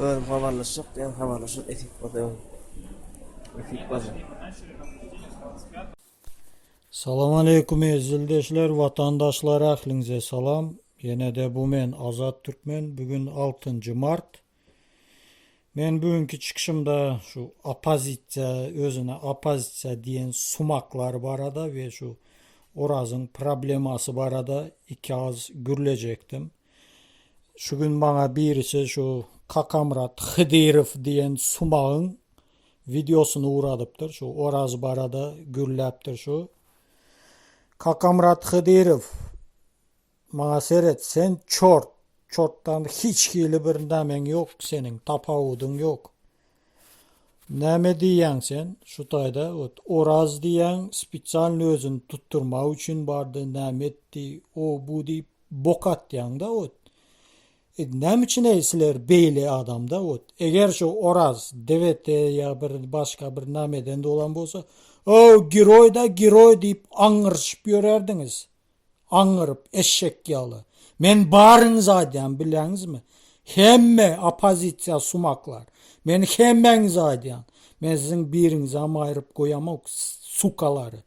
Öğren haberleşecek, yani haberleşecek etik bazı. Etik bazı. Salam aleykum ezildeşler, vatandaşlar ahlinize salam. Yine de bu men Azat Türkmen. Bugün 6. Mart. Men bugünkü çıkışımda şu apazitça, özüne apazitça diyen sumaklar barada ve şu Oraz'ın probleması barada iki az gürlecektim. Şu gün bana birisi şu Kakamrat Hıdırov diyen sumağın videosunu uğradıptır. Şu Oraz barada gürleptir şu. Kakamrat Hıdırov, bana seyret, sen çort. Çorttan hiç hili bir nemen yok senin, tapavudun yok. Neme diyen sen, şu tayda, Oraz diyen spitsalini özün tutturma için bardı, nemetti, o bu deyip bokat diyen da nem için eysiler beyli adamda eğer şu Oraz devete ya bir başka bir nameden de olan bolsa o giroy da giroy deyip angırışıp görerdiniz. Angırıp eşek yalı. Men barınız adyan bileniz mi? Hemme apozisiya sumaklar. Men hemmeniz adyan. Men sizin biriniz ama ayırıp koyamam sukaları.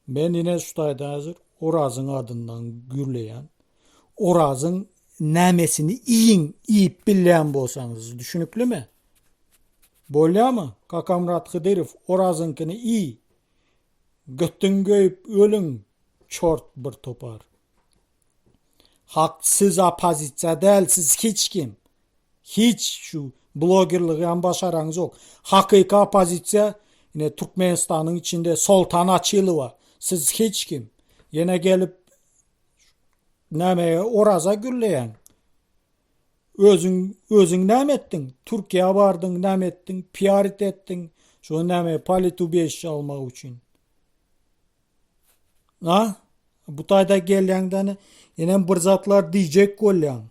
Ben yine şutayda hazır Oraz'ın adından gürleyen Oraz'ın nämesini iyip bilen bolsanız düşünüklü mü? Bolya mı? Kakamrat Hıdırov Oraz'ınkini iyi. Göttün göyüp ölün çort bir topar. Haksız apozisiya değil siz hiç kim? Hiç şu blogerliğin başaranız yok. Hakiki apozisiya yine Türkmenistan'ın içinde Sultan Açılı var. Siz hiç kim? Yine gelip nämeye Oraz'a gürleyen. Özün nem ettin? Türkiye vardın, nem ettin? Piyarit ettin? Şu neme palitu 5 almak için. Ha? Bu tayda gelyenden yine bırzatlar diyecek kolyan.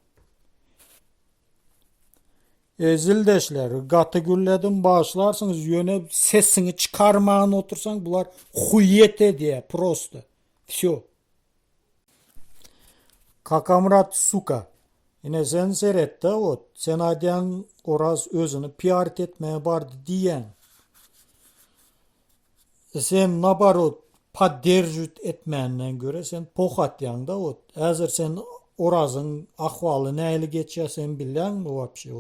Ezildeşler, gatı gülledim bağışlarsınız, yöne sesini çıkarmağın otursan bunlar huyete diye prosto. Все. Kakamrat suka. Yine sen seyret de sen adyan Oraz özünü piyarit etmeye bardı diyen. Sen nabarot padderjüt etmeyenden göre sen pokat yan da Hazır sen Oraz'ın ahvalı neyle geçiyor sen bilen mi vapşi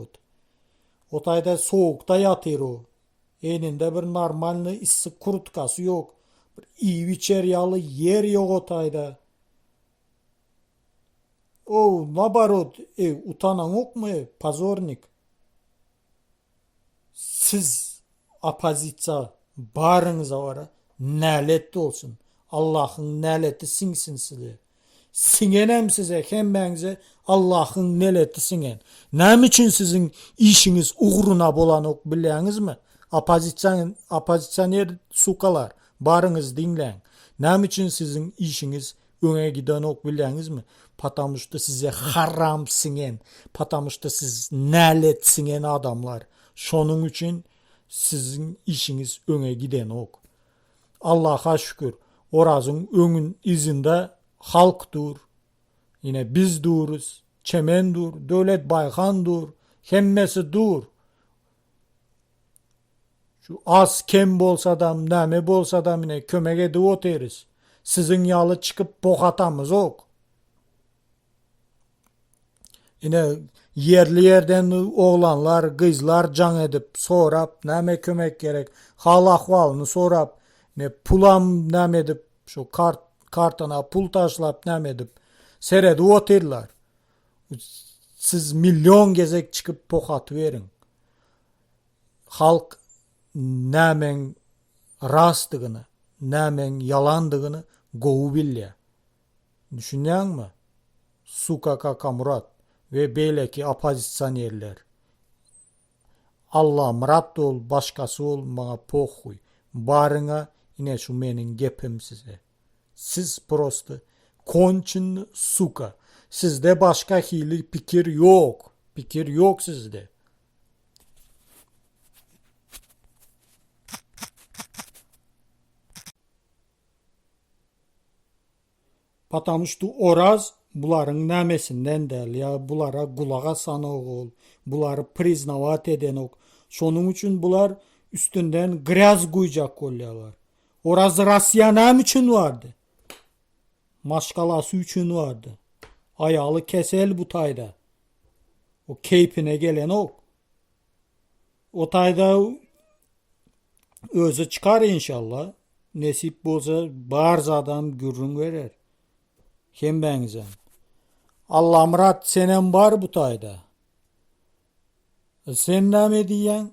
Otayda soğukta yatır o. Eninde bir normalni ısı kurutkası yok. Bir iyi içeriyalı yer yok otayda. O nabarot utanan yok mu? Pazornik. Siz apazitsa barınıza vara nәletli olsun. Allah'ın nəleti sinsin size. Singenem size hemmenize Allah'ın nəleti singen. Nem için sizin işiniz uğruna bolan ok bileniz mi? Apozisyoner sukalar barınız dinleyin. Nem için sizin işiniz öne giden ok bileniz mi? Patamıştı size haram singen. Patamıştı siz nәlet singen adamlar. Şonun için sizin işiniz öne giden ok. Allah'a şükür Oraz'ın önün izinde halk dur. Yine biz duruz. Çemen dur. Devlet Baykan dur. Hemmesi dur. Şu az kem bolsa adam, neme bolsa adam yine kömek edip oteriz. Sizin yalı çıkıp bokatamız ok. Yine yerli yerden oğlanlar, kızlar can edip sorap, neme kömek gerek, hal ahvalını sorap, ne pulam neme edip, şu kartına pul taşlap neme edip, seredi otirlar. Siz milyon gezek çıkıp pokat verin. Halk nemen rastığını, nemen yalandığını govu bilye. Düşünüyor musun? Suka Kakamurat ve belki apozisyonerler. Allah mırat ol, başkası ol, bana pohuy. Barına yine şu menin gepim size. Siz prosto konçun suka. Sizde başka hili fikir yok. Fikir yok sizde. Потому что Oraz buların nämesinden del ya bulara kulağa sanok ol, buları priznavat eden ok. Şonun için bular üstünden graz kuyacak kolyalar. Orası Rusya nem için vardı? Maşkalası için vardı. Ayalı kesel bu tayda. O keyfine gelen ok. O tayda özü çıkar inşallah. Nesip bolsa barz adam gürrün verer. Hem benzen. Allah murat senem var bu tayda. Sen ne diyen?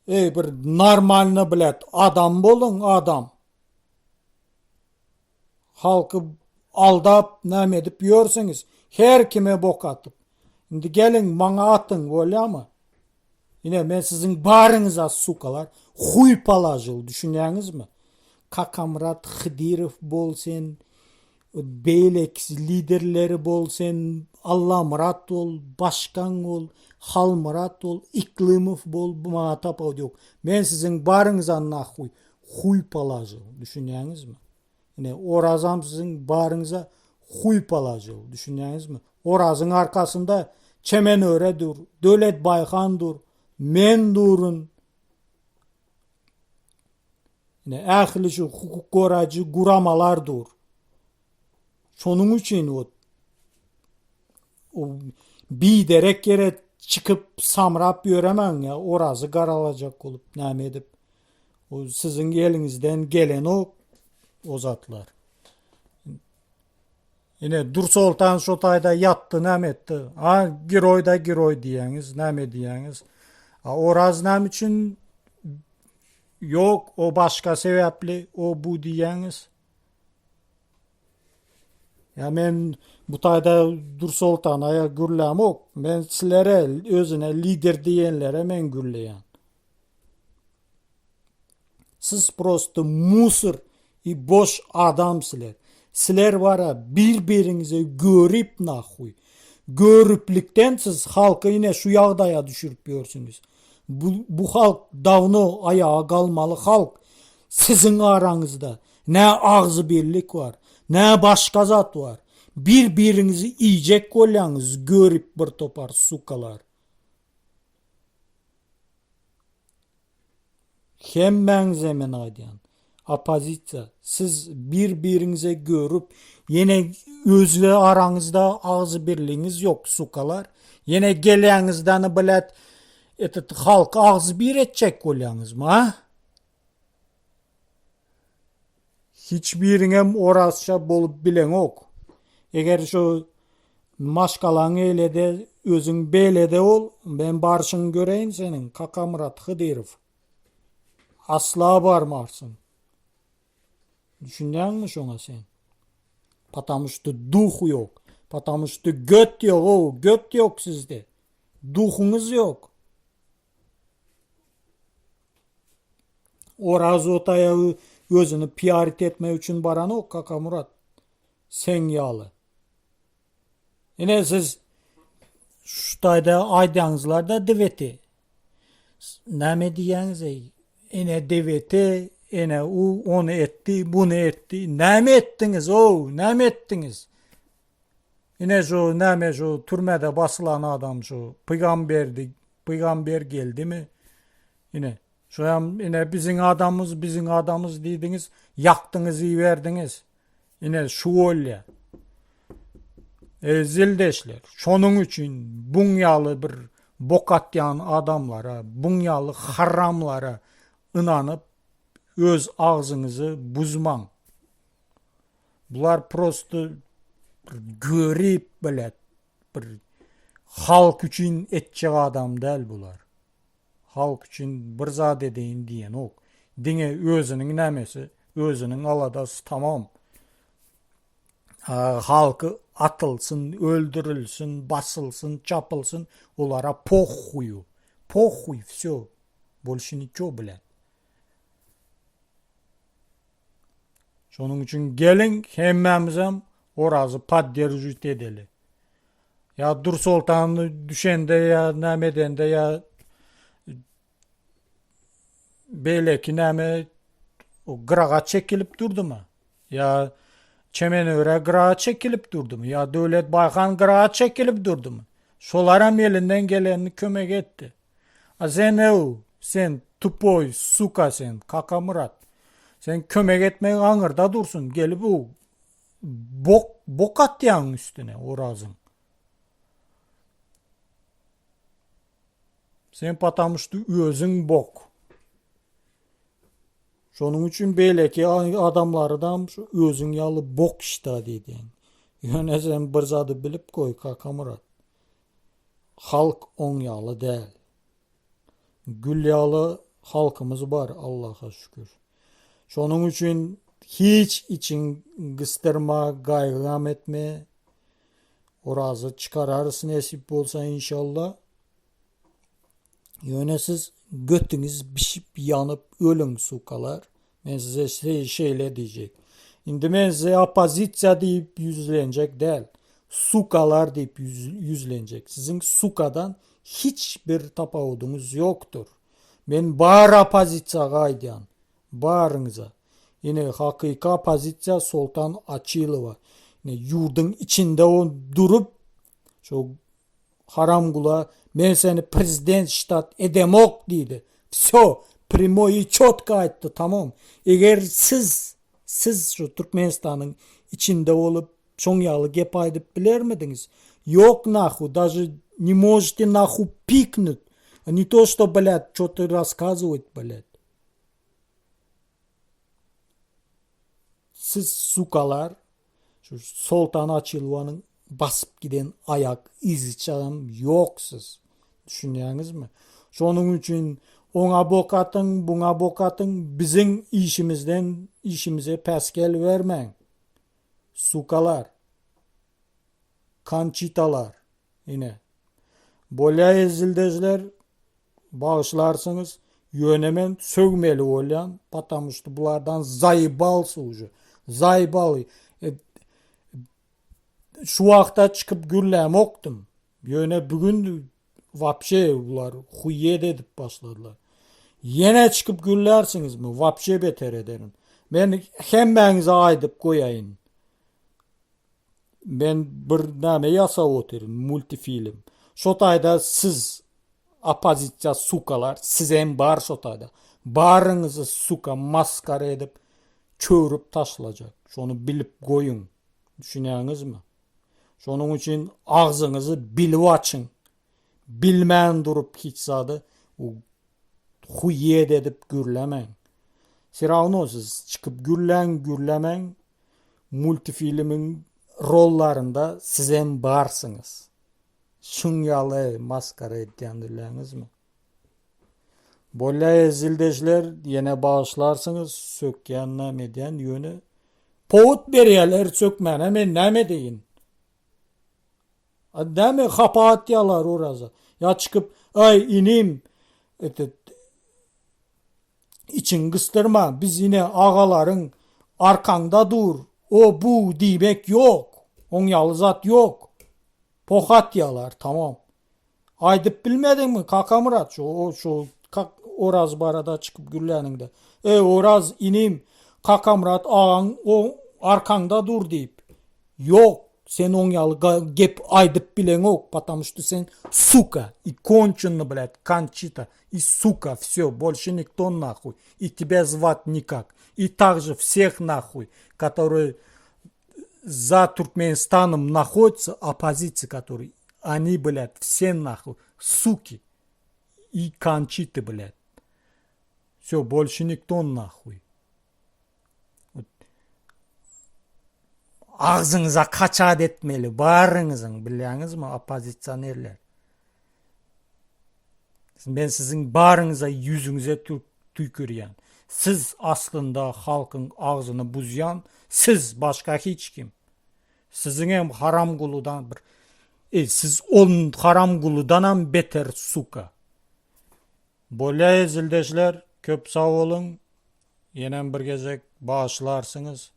Bir normalini bilet. Adam bolun adam. Halkı aldap ne edip yiyorsanız her kime bok atıp. Şimdi gelin bana atın öyle ama. Yine ben sizin barınıza sukalar. Huy palajıl düşünüyorsunuz mu? Kakamrat Hıdirov bolsen, beylek liderleri bolsen, Allah murat ol, başkan ol, hal murat ol, iklimov bol, bu muhatap yok. Ben sizin barınıza nahuy, huy palajıl düşünüyorsunuz mu? Yine orazam sizin barınıza huy palajıl düşünüyorsunuz mu? Orazın arkasında Çemenöre dur, Dölet Baykan dur, men durun. Yine ehli şu hukuk koracı guramalar dur. Şonun için o biderek yere çıkıp samrap yöremen ya orazı karalacak olup ne edip o sizin elinizden gelen o zatlar. Yine Dursoltan Şotay'da yattı ne etti? Ha giroy da giroy diyeniz ne diyeniz? Ha oraz ne için yok o başka sebepli o bu diyeniz? Ya ben bu tayda Dursoltan'a gürlem ok. Ben sizlere özüne lider diyenlere ben gürleyen. Siz prosto musur boş adamsılar. Sizler var ya birbirinize görüp nahuy. Görüplükten siz halkı yine şu yağdaya düşürüyorsunuz. Bu halk davno ayağa kalmalı halk. Sizin aranızda ne ağzı birlik var, ne başka zat var. Birbirinizi yiyecek kolyanız görüp bir topar sukalar. Hem benzemen adyan. Apozisiya. Siz birbirinize görüp yine özle aranızda ağzı birliğiniz yok sukalar. Yine geleğinizden bilet halk ağzı bir edecek kolyanız mı ha? Hiçbirine orasça bolup bilen ok. Eğer şu maşkalan eyle de özün beyle de ol ben barışın göreyim senin Kakamrat Hıdirov. Asla varmarsın. Düşündün mü şuna sen? Потому что дух yok. Потому что göt yok. O göt yok sizde. Duhunuz yok. Oraz otaya özünü piyarit etme için baran o Kaka Murat. Sen yağlı. Yine siz şu tayda aydanızlarda deveti. Ne diyenize? Yine deveti yine onu etti, bunu etti. Ne mi ettiniz o? Ne mi ettiniz? Yine şu ne şu türmede basılan adam şu peygamber geldi mi? Yine şu an yine bizim adamız dediniz, yaktınız iyi verdiniz. Yine şu öyle. Zildeşler. Şonun için bunyalı bir bokatyan adamlara, bunyalı haramlara inanıp öz ağzınızı buzman. Bunlar prosto görüp bilet bir halk için etçek adam değil bunlar. Halk için bir zat edeyin diyen ok. Dine özünün nemesi, özünün aladası tamam. Halkı atılsın, öldürülsün, basılsın, çapılsın, onlara pohhuyu. Pohhuy, все. Больше ничего, блядь. Şunun için gelin hemmemizem orazı поддерживать edeli. Ya Dursoltan'ı düşende ya Nemedende ya belki neme o graga çekilip durdu mu? Ya Çemenöre gırağa çekilip durdu mu? Ya Devlet Baykan gırağa çekilip durdu mu? Şolaram elinden gelenini kömek etti. A sen tupoy, suka sen, Kaka Murat. Sen kömek etmeyi ağırda dursun. Gelip o bok atyan üstüne Oraz'ın. Sen patamıştı özün bok. Şonun için belki adamlardan özün yalı bok işte dediğin. Yöne sen bir zadı bilip koy Kaka Murat. Halk on yalı değil. Gül yalı halkımız var Allah'a şükür. Şonun için hiç için kıstırma, gaygam etme. Orazı çıkararız nasip olsa inşallah. Yönesiz götünüz bişip yanıp ölün sukalar. Ben size şeyle diyecek. Şimdi ben size apozisya deyip yüzlenecek değil. Sukalar deyip yüzlenecek. Sizin sukadan hiçbir tapavudunuz yoktur. Ben bağır apozisya gaydiyan. Bağırınıza. Yine hakiki apozisya Sultan Açilova. Yine yurdun içinde o durup şu haram kula ben seni prezident ştat edemok dedi. Все, primoyu çotka etti tamam. Eğer siz şu Türkmenistan'ın içinde olup şonyalı gep aydıp biler miydiniz? Yok нахуй, даже не можете нахуй пикнуть. Не то, что, блядь, что-то рассказывать, блядь. Siz sukalar şu Sultan Açilva'nın basıp giden ayak izi çalan yoksuz. Düşünüyorsunuz mu? Şonun için ona bokatın, buna bokatın, bizim işimize peskel vermeyin. Sukalar, kançitalar, yine. Bolya ezildezler, bağışlarsınız, yönemen sövmeli olan, patamıştı bulardan zaybal sucu. Zaybal. Şu vakta çıkıp gürlem oktum. Yöne bugün vapşe bunlar huye edip başladılar. Yine çıkıp gürlersiniz mi? Vapşe beter ederim. Ben hemmenize aydıp koyayım. Ben bir name yasa oturum, multifilm. Şotayda siz apozisya sukalar, sizin bar şotayda. Barınızı suka maskara edip çöğürüp taşılacak. Şonu bilip koyun. Düşünüyorsunuz mu? Şonun için ağzınızı bilip açın. Bilmeyen durup hiç zadı huyet edip gürlemeyin. Siz çıkıp gürlemeyin. Multifilmin rollarında sizin varsınız. Şunyalı maskara etkendirleriniz mi? Böyle ezildeşler yine bağışlarsınız sökyenle medyen yönü. Poğut beriyeler sökmen hemen ne mi deyin? Değil mi? Kapaat yalar orası. Ya çıkıp ay inim için kıstırma. Biz yine ağaların arkanda dur. O bu demek yok. On yalı zat yok. Pokat yalar tamam. Aydıp bilmedin mi Kaka Murat? Şu Oraz barada çıkıp gürleninde. Oraz inim Kaka Murat ağan o arkanda dur deyip. Yok. Sen on yalı gep aydıp bilen yok. Потому что sen сука. И кончено, блядь, кончита. И сука. Все. Больше никто нахуй. И тебя звать никак. И также всех нахуй, которые за Туркменистаном находятся, оппозиции, которые, они, блядь, все нахуй. Суки. И кончиты, блядь. Все. Больше никто нахуй. Ağzınıza kaçat etmeli. Bağrınızın biliyorsunuz mu opozisyonerler. Ben sizin bağrınıza yüzünüze tükürüyen. Siz aslında halkın ağzını buzayan. Siz başka hiç kim. Sizin hem haram kuludan siz onun haram kuludan beter suka. Böyle ezildeşler köp sağ olun. Yine bir gezek bağışlarsınız.